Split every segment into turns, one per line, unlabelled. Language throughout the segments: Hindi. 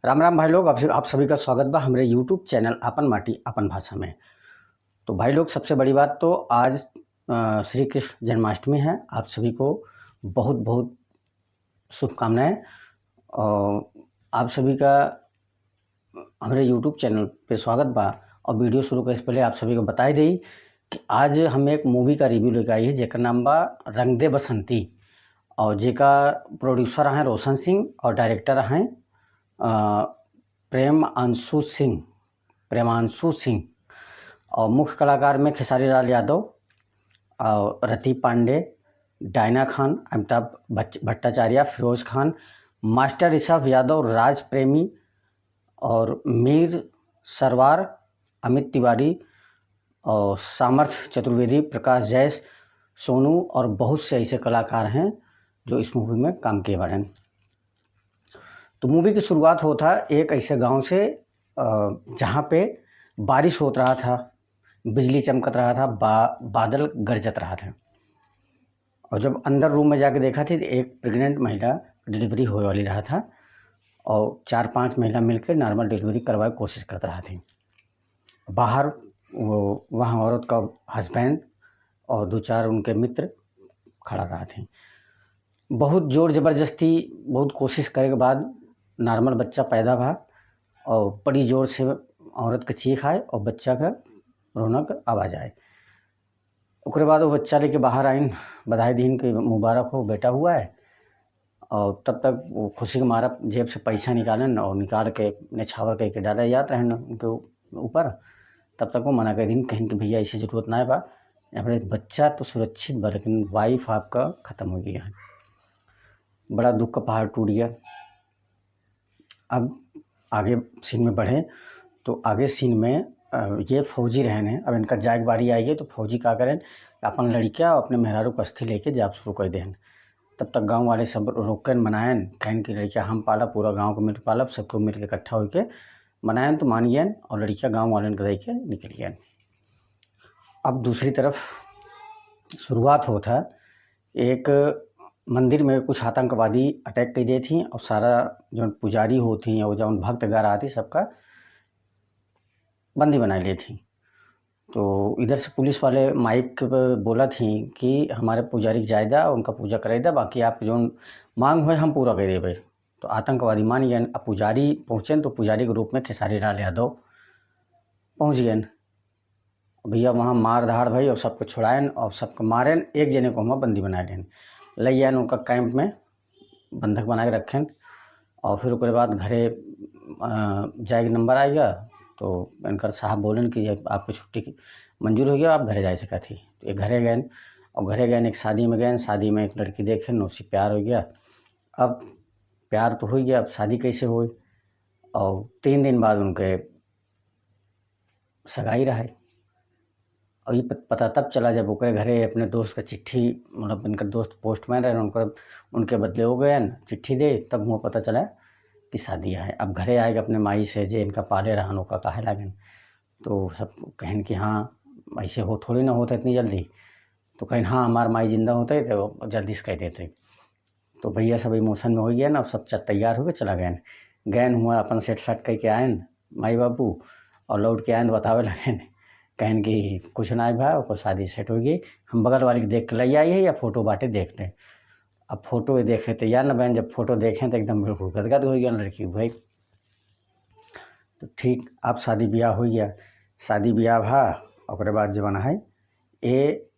राम राम भाई लोग, आप सभी का स्वागत बा हमारे यूट्यूब चैनल आपन माटी आपन भाषा में। तो भाई लोग, सबसे बड़ी बात तो आज श्री कृष्ण जन्माष्टमी है। आप सभी को बहुत बहुत शुभकामनाएं। और आप सभी का हमारे यूट्यूब चैनल पे स्वागत बा। और वीडियो शुरू करने से पहले आप सभी को बताई दी कि आज हम एक मूवी का रिव्यू लेकर आई है जेकर नाम बा रंग दे बसंती। और जेका प्रोड्यूसर हैं रोशन सिंह और डायरेक्टर हैं प्रेमांशु सिंह। और मुख्य कलाकार में खेसारी लाल यादव और रति पांडे, डायना खान, अमिताभ भट्टाचार्य, फिरोज खान, मास्टर ऋषभ यादव, राज प्रेमी और मीर सरवार, अमित तिवारी और सामर्थ्य चतुर्वेदी, प्रकाश जैस, सोनू और बहुत से ऐसे कलाकार हैं जो इस मूवी में काम किए बारे हैं। तो मूवी की शुरुआत होता एक ऐसे गांव से जहाँ पे बारिश होत रहा था, बिजली चमकत रहा था, बादल गरजत रहा था। और जब अंदर रूम में जाके देखा थी तो एक प्रेग्नेंट महिला डिलीवरी होने वाली रहा था और 4-5 महिला मिलकर नॉर्मल डिलीवरी करवाए कोशिश करते रहा थी। बाहर वहाँ औरत का हस्बैंड और 2-4 उनके मित्र खड़ा रहा थे। बहुत जोर ज़बरदस्ती, बहुत कोशिश करे के बाद नॉर्मल बच्चा पैदा भा और बड़ी जोर से औरत के चीख आए और बच्चा का रोनक आवाज़ आए। उसके बाद वो बच्चा लेके बाहर आइन, बधाई दीन के मुबारक हो बेटा हुआ है। और तब तक वो खुशी के मारा जेब से पैसा निकालन और निकाल के नेछावर कह के डाला जाता है उनके ऊपर। तब तक वो मना कर दिन कहीं कि भैया ऐसी ज़रूरत ना है बा, यहाँ बच्चा तो सुरक्षित बा लेकिन वाइफ आपका ख़त्म हो गया है। बड़ा दुख का पहाड़ टूट गया। अब आगे सीन में बढ़े तो आगे सीन में ये फौजी रहन है। अब इनका जाग बारी आएगी तो फौजी का करें अपन लड़कियाँ अपने मेहरारू को अस्थि लेके जाप शुरू कर दें। तब तक गांव वाले सब रोकन मनायन, कहन की लड़कियाँ हम पाला, पूरा गांव को मिल पालब, सबको मिल के इकट्ठा होकर मनायन तो मान गए और लड़कियाँ गाँव वाले को दे के निकल गए। अब दूसरी तरफ शुरुआत होता एक मंदिर में कुछ आतंकवादी अटैक कर दी थी और सारा जो पुजारी होती और जो भक्त घर आती सबका बंदी बना ली थी। तो इधर से पुलिस वाले माइक पे बोला थी कि हमारे पुजारी जायदा उनका पूजा करे दा, बाकी आप जो मांग हो हम पूरा कर देवे। तो आतंकवादी मान गए। अब पुजारी पहुँचे तो पुजारी के रूप में खेसारी लाल यादव पहुँच गए। भैया वहाँ मार धाड़ भाई और सबको छुड़ाएन और सबको मारेन, एक जने को वहाँ बंदी बना लेन, ले आन उनका कैंप में बंधक बना के रखें। और फिर उसके बाद घरे जाए नंबर आएगा तो इनका साहब बोलन कि आपकी छुट्टी की मंजूर हो गया, आप घरे जा सका थी। तो ये घरे गए और घरे गए एक शादी में गए, शादी में एक लड़की देखे न उससे प्यार हो गया। अब प्यार तो हो गया, अब शादी कैसे हो। और 3 दिन बाद उनके सगाई रहा। और ये पता तब चला जब ओकरे घरे अपने दोस्त का चिट्ठी, मतलब इनका दोस्त पोस्टमैन रहे, उनके बदले हो गए चिट्ठी दे, तब मुँह पता चला कि शादी है। अब घरे आएगा अपने माई से जे इनका पाले रहनों का कहे लगन। तो सब कहन कि हाँ ऐसे हो थोड़ी ना होता इतनी जल्दी। तो कहें हाँ हमार माई जिंदा होते तो जल्दी से कह देते। तो भैया सब इमोशन में हो गया ना, सब तैयार हो गए चला गए हुआ अपन सेट साट करके आयन माई बाबू और लौट के आयन बतावे लगन कहन कि कुछ ना भाई और शादी सेट हो गई, हम बगल वाली के देख के ले आई है या फोटो बाटे देख लें। अब फोटो देखे तो यार ना बहन, जब फोटो देखें तो एकदम बिल्कुल गदगद हो गया लड़की भाई। तो ठीक अब शादी ब्याह हो गया, शादी ब्याह भा और बाद जब है ये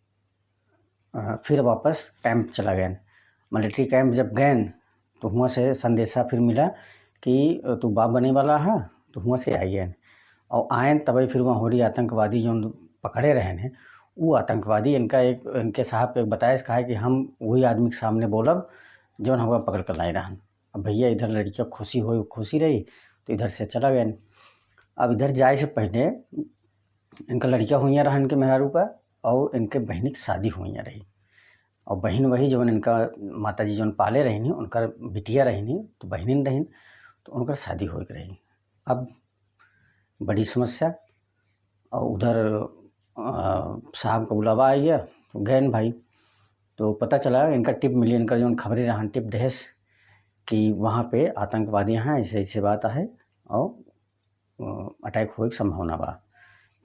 फिर वापस कैंप चला गए। मिलिट्री कैंप जब गए तो वहाँ से संदेशा फिर मिला कि तू बाप बने वाला है, तो वहाँ से आई गए और आए तभी फिर वहाँ हो रही आतंकवादी जो पकड़े रहे हैं वो आतंकवादी इनके साहब के बताए कहा कि हम वही आदमी के सामने बोलब जो हम पकड़ कर लाए रहन। अब भैया इधर लड़कियाँ खुशी रही तो इधर से चला गए। अब इधर जाए से पहले इनका लड़कियाँ हुई रहा इनके मेहरारू का और इनके बहन की शादी हुई रही। और बहन वही जो इनका माता जी जो पाले रही नहीं उनका बिटिया रही नहीं तो बहनिन रही तो उनका शादी हो रही। अब बड़ी समस्या और उधर साहब का बुलावा आ गया तो गए भाई। तो पता चला इनका टिप मिली, इनका जो खबरें रहा टिप दहेज कि वहाँ पे आतंकवादी हैं, ऐसे ऐसे बात है और अटैक होए के संभावना बा।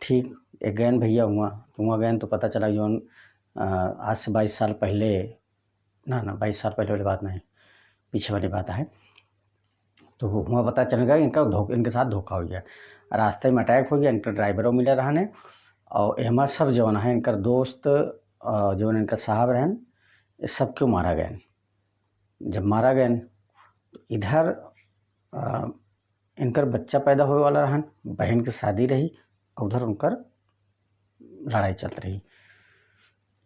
ठीक एक गैन भैया हुआ गैन तो पता चला जौन आज से 22 साल पहले ना 22 साल पहले वाली बात नहीं, पीछे वाली बात है। तो हुआ पता चल गया इनके साथ धोखा हो गया, रास्ते में अटैक हो गया, इनका ड्राइवरों मिले रहने और एमा सब जौन है इनकर दोस्त जौन इनका साहब रहन ये सब क्यों मारा गए। जब मारा गए तो इधर इनकर बच्चा पैदा होने वाला रहन, बहन की शादी रही और उधर उनकर लड़ाई चल रही।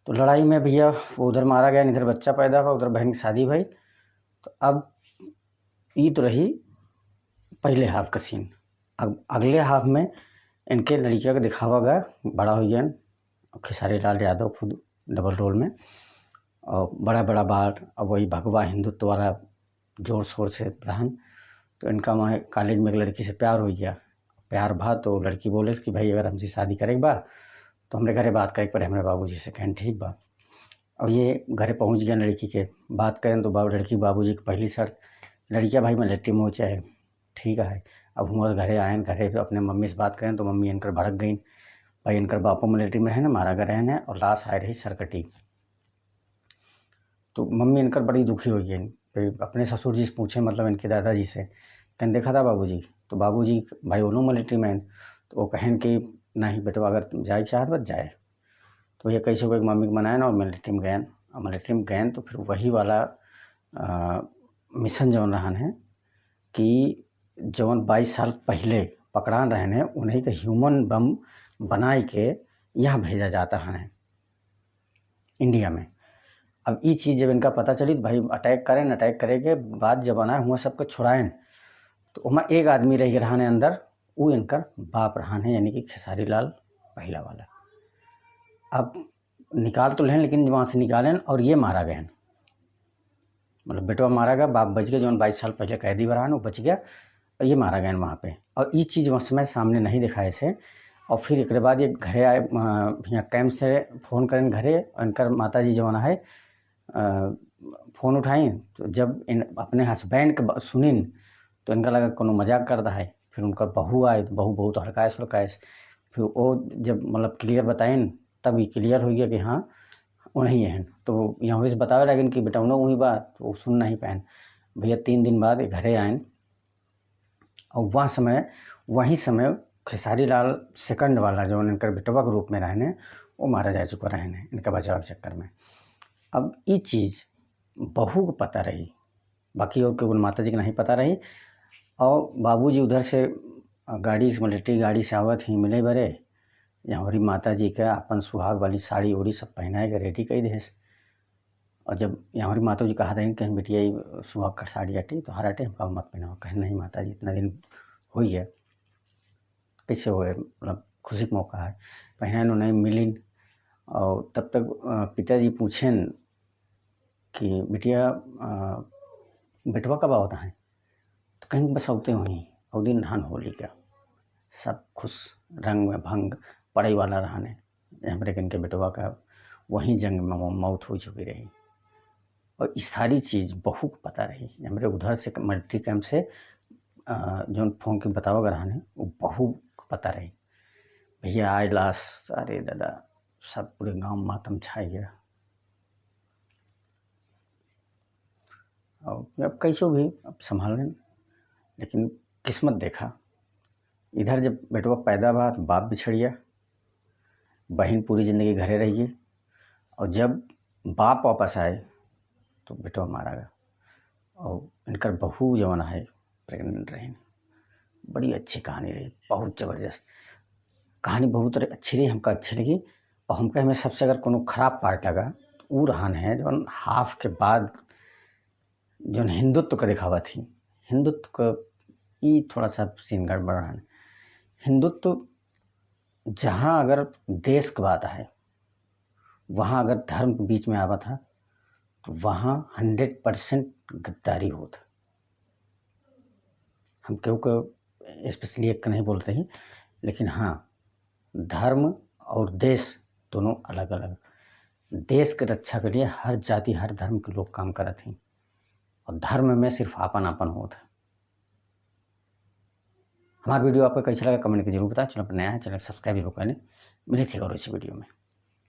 तो लड़ाई में भैया वो उधर मारा गया, इधर बच्चा पैदा हुआ, उधर बहन की शादी भई। तो अब ये तो रही पहले हाफ का सीन। अब अगले हाफ में इनके लड़कियों का दिखावा गया, बड़ा हो गया खेसारी लाल यादव खुद डबल रोल में और बड़ा बड़ा बार। अब वही भगवा हिंदुत्व वाला जोर शोर से रहन। तो इनका वहाँ कॉलेज में एक लड़की से प्यार हो गया, प्यार भा तो लड़की बोले कि भाई अगर हमसे शादी करें बा तो हमारे घरे बात करे पर हमारे बाबूजी से कहन ठीक बा। और ये घरे पहुँच गया लड़की के, बात करें तो लड़की बाबूजी की पहली शर्त लड़कियाँ भाई मिलिट्री में हो चाहे ठीक है। अब हम घरे आए घरे पे अपने मम्मी से बात करें तो मम्मी इनकर भड़क गई, भाई इनकर बापू मिलिट्री में है ना, मारा गया रहने और लाश आए रही सरकटी। तो मम्मी इनकर बड़ी दुखी हो गई, फिर अपने ससुर जी से पूछे मतलब इनके दादाजी से कहन देखा था बाबूजी, तो बाबूजी भाई उन्हों मिलिट्री मैन। तो वो कहन कि नहीं बेटा अगर तुम जाए चाहत बस जाए। तो ये कैसे हुआ मम्मी को मनाए ना और मिलिट्री में गए, और मिलिट्री में गए तो फिर वही वाला मिशन जौन रहन है कि जौन 22 साल पहले पकड़ान रहने उन्हीं के ह्यूमन बम बनाए के यहाँ भेजा जाता है इंडिया में। अब ये चीज़ जब इनका पता चली तो भाई अटैक करें, अटैक करे के बाद जब आना हुआ सबको छुड़ाएं तो वहाँ एक आदमी रह रहने अंदर, वो इनकर बाप रहन है यानी कि खेसारी लाल पहला वाला। अब निकाल तो लें लेकिन वहाँ से निकालें और ये मारा गए, मतलब बेटवा मारा गया, बाप बच गया, जो 22 साल पहले कैदी बरान वो बच गया और ये मारा गया वहाँ पे। और ये चीज़ उस समय सामने नहीं दिखाए से। और फिर एक बाद ये घरे आए, यहाँ कैंप से फ़ोन करें घरे, इनकर माता जी जो है फ़ोन उठाई तो जब इन अपने हस्बैंड के सुनिन तो इनका लगा कोनो मजाक कर रहा है। फिर उनका बहू आए, बहू बहुत हड़कायस उड़कायस, फिर वो जब मतलब क्लियर बताइन तब ये क्लियर हो गया कि हाँ वो नहीं है। तो यहाँ से बतावे लगे कि बेटा उन्होंने वही बात तो वो सुन नहीं पाए। भैया 3 दिन बाद घरे आए और वहीं समय खेसारी लाल सेकंड वाला जो इनकर बेटवा के रूप में रहने वो मारा जा चुका रहने इनका बचाव के चक्कर में। अब ये चीज़ बहू को पता रही, बाकी और केवल माता जी को नहीं पता रही। और बाबूजी उधर से गाड़ी मिलिट्री गाड़ी से आवत ही मिले बरे, यहाँ हमारी माता जी का अपन सुहाग वाली साड़ी उड़ी सब पहनाए के रेडी कही दे। और जब यहाँ हमारी माता जी कहा था कहीं बेटिया सुहाग का साड़ी हटी तो हर हटे हम मत पहनाओ, कहें नहीं माता जी इतना दिन हो गया कैसे हो, मतलब खुशी का मौका है पहना नहीं मिलिन। और तब तक पिताजी पूछें कि बिटिया बेटवा कब होता है, तो कहीं बस होते हुई और दिन नहान होली का सब खुश रंग में भंग पड़े वाला रहने। हमारे इनके बेटवा का वहीं जंग में मौत हो चुकी रही। और इस सारी चीज़ बहू को पता रही, हमारे उधर से मिलिट्री कैंप से जो फ़ोन के बतावा रहने वो बहू को पता रही। भैया आए लाश, अरे दादा सब पूरे गांव में मातम छाई गया। और अब कैसो भी अब संभाल लें, लेकिन किस्मत देखा इधर जब बेटवा पैदा हुआ तो बाप बिछड़ गया, बहन पूरी ज़िंदगी घरे रह गई। और जब बाप वापस आए तो बेटवा मारा गया। और इनकर बहू जवान है प्रेग्नेंट रही। बड़ी अच्छी कहानी रही, बहुत ज़बरदस्त कहानी, बहुत अच्छी रही, हमको अच्छी लगी। और हमको हमें सबसे अगर कोनो खराब पार्ट लगा तो वो रहन है जो हाफ के बाद जो हिंदुत्व का दिखावा थी, हिंदुत्व का ये थोड़ा सा सीन गड़बड़ रहन। हिंदुत्व जहाँ अगर देश की बात है, वहाँ अगर धर्म के बीच में आवा था तो वहाँ 100% गद्दारी होता। हम क्यों को स्पेशली एक नहीं बोलते हैं, लेकिन हाँ धर्म और देश दोनों अलग अलग। देश के रक्षा के लिए हर जाति हर धर्म के लोग काम करते हैं, और धर्म में सिर्फ आपन आपन होत है। हमारा वीडियो आपको कैसा लगा कमेंट करके जरूर बताएं। चैनल पर नया है चैनल सब्सक्राइब जरूर करें। मिले थे और इस वीडियो में।